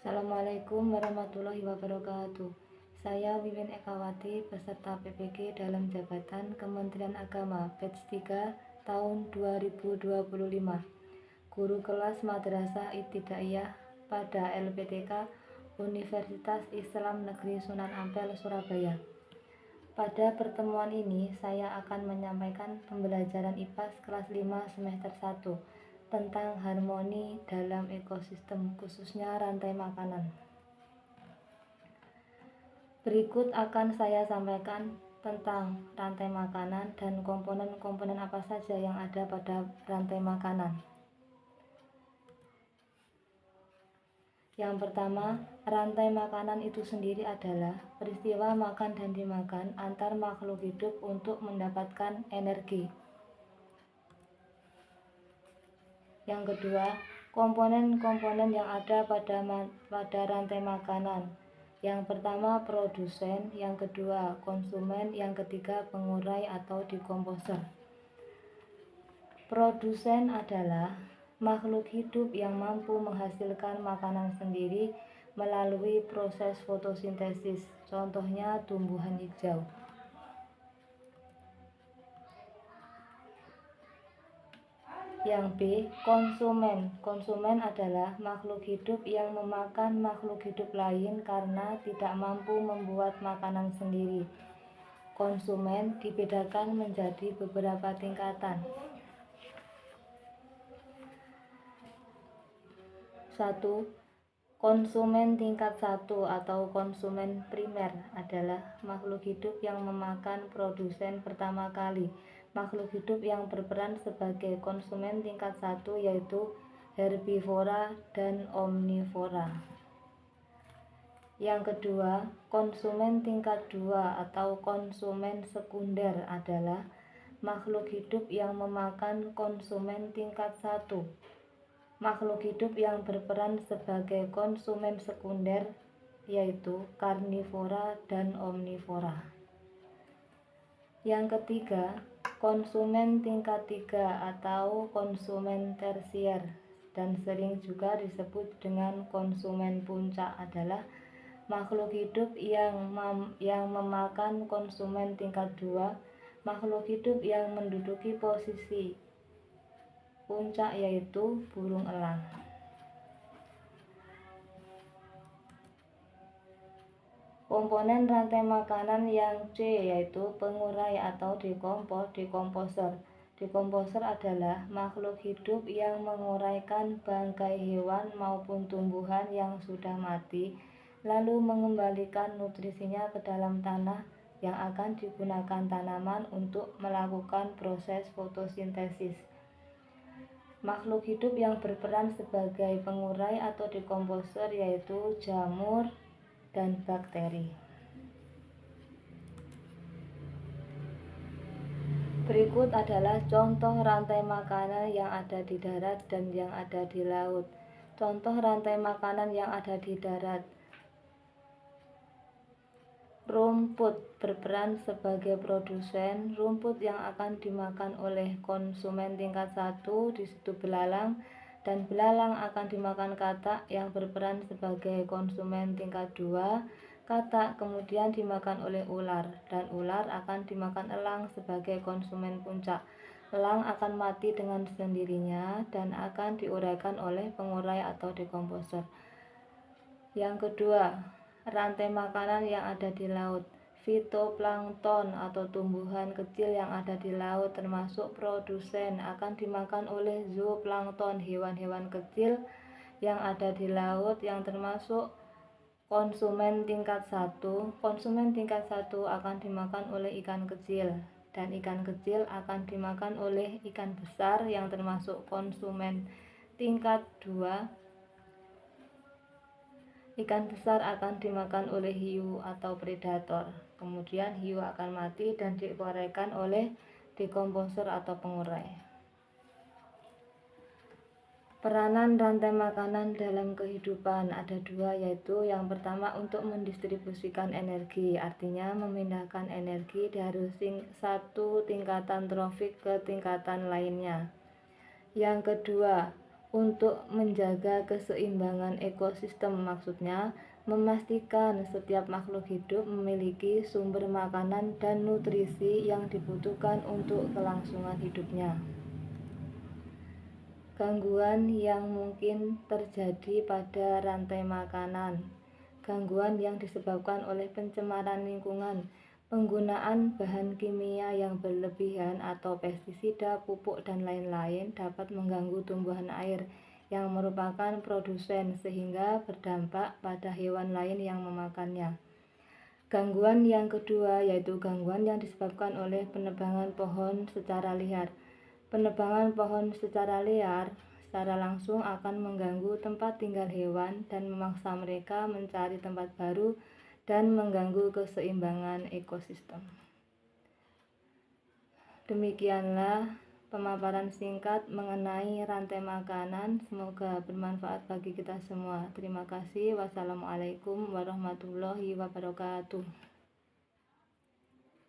Assalamualaikum warahmatullahi wabarakatuh. Saya Wiwin Ekawati, peserta PPG dalam jabatan Kementerian Agama Batch 3 tahun 2025. Guru kelas Madrasah Ibtidaiyah pada LPTK Universitas Islam Negeri Sunan Ampel, Surabaya. Pada pertemuan ini, saya akan menyampaikan pembelajaran IPAS kelas 5 semester 1 tentang harmoni dalam ekosistem, khususnya rantai makanan. Berikut akan saya sampaikan tentang rantai makanan dan komponen-komponen apa saja yang ada pada rantai makanan. Yang pertama, rantai makanan itu sendiri adalah peristiwa makan dan dimakan antar makhluk hidup untuk mendapatkan energi. Yang kedua, komponen-komponen yang ada pada rantai makanan. Yang pertama, produsen, yang kedua, konsumen, yang ketiga, pengurai atau dekomposer. Produsen adalah makhluk hidup yang mampu menghasilkan makanan sendiri melalui proses fotosintesis, contohnya tumbuhan hijau. Yang B, konsumen. Konsumen adalah makhluk hidup yang memakan makhluk hidup lain karena tidak mampu membuat makanan sendiri. Konsumen dibedakan menjadi beberapa tingkatan. 1. Konsumen tingkat 1 atau konsumen primer adalah makhluk hidup yang memakan produsen pertama kali. Makhluk hidup yang berperan sebagai konsumen tingkat 1 yaitu herbivora dan omnivora. Yang kedua, konsumen tingkat 2 atau konsumen sekunder adalah makhluk hidup yang memakan konsumen tingkat 1. Makhluk hidup yang berperan sebagai konsumen sekunder yaitu karnivora dan omnivora. Yang ketiga, konsumen tingkat 3 atau konsumen tersier dan sering juga disebut dengan konsumen puncak adalah makhluk hidup yang memakan konsumen tingkat 2, makhluk hidup yang menduduki posisi puncak yaitu burung elang. Komponen rantai makanan yang C yaitu pengurai atau dekomposer. Dekomposer adalah makhluk hidup yang menguraikan bangkai hewan maupun tumbuhan yang sudah mati, lalu mengembalikan nutrisinya ke dalam tanah yang akan digunakan tanaman untuk melakukan proses fotosintesis. Makhluk hidup yang berperan sebagai pengurai atau dekomposer yaitu jamur dan bakteri. Berikut adalah contoh rantai makanan yang ada di darat dan yang ada di laut. Contoh rantai makanan yang ada di darat. Rumput berperan sebagai produsen. Rumput yang akan dimakan oleh konsumen tingkat 1 di situ belalang, dan belalang akan dimakan katak yang berperan sebagai konsumen tingkat 2. Katak kemudian dimakan oleh ular, dan ular akan dimakan elang sebagai konsumen puncak. Elang akan mati dengan sendirinya dan akan diuraikan oleh pengurai atau dekomposer. Yang kedua, rantai makanan yang ada di laut. Fitoplankton atau tumbuhan kecil yang ada di laut termasuk produsen akan dimakan oleh zooplankton, hewan-hewan kecil yang ada di laut yang termasuk konsumen tingkat 1. Konsumen tingkat 1 akan dimakan oleh ikan kecil, dan ikan kecil akan dimakan oleh ikan besar yang termasuk konsumen tingkat 2. Ikan besar akan dimakan oleh hiu atau predator. Kemudian hiu akan mati dan diuraikan oleh dekomposer atau pengurai. Peranan rantai makanan dalam kehidupan ada dua, yaitu yang pertama untuk mendistribusikan energi, artinya memindahkan energi dari satu tingkatan trofik ke tingkatan lainnya. Yang kedua, untuk menjaga keseimbangan ekosistem, maksudnya memastikan setiap makhluk hidup memiliki sumber makanan dan nutrisi yang dibutuhkan untuk kelangsungan hidupnya. Gangguan yang mungkin terjadi pada rantai makanan. Gangguan yang disebabkan oleh pencemaran lingkungan, penggunaan bahan kimia yang berlebihan atau pestisida, pupuk, dan lain-lain dapat mengganggu tumbuhan air yang merupakan produsen sehingga berdampak pada hewan lain yang memakannya. Gangguan yang kedua yaitu gangguan yang disebabkan oleh penebangan pohon secara liar. Penebangan pohon secara liar secara langsung akan mengganggu tempat tinggal hewan dan memaksa mereka mencari tempat baru dan mengganggu keseimbangan ekosistem. Demikianlah pemaparan singkat mengenai rantai makanan. Semoga bermanfaat bagi kita semua. Terima kasih. Wassalamualaikum warahmatullahi wabarakatuh.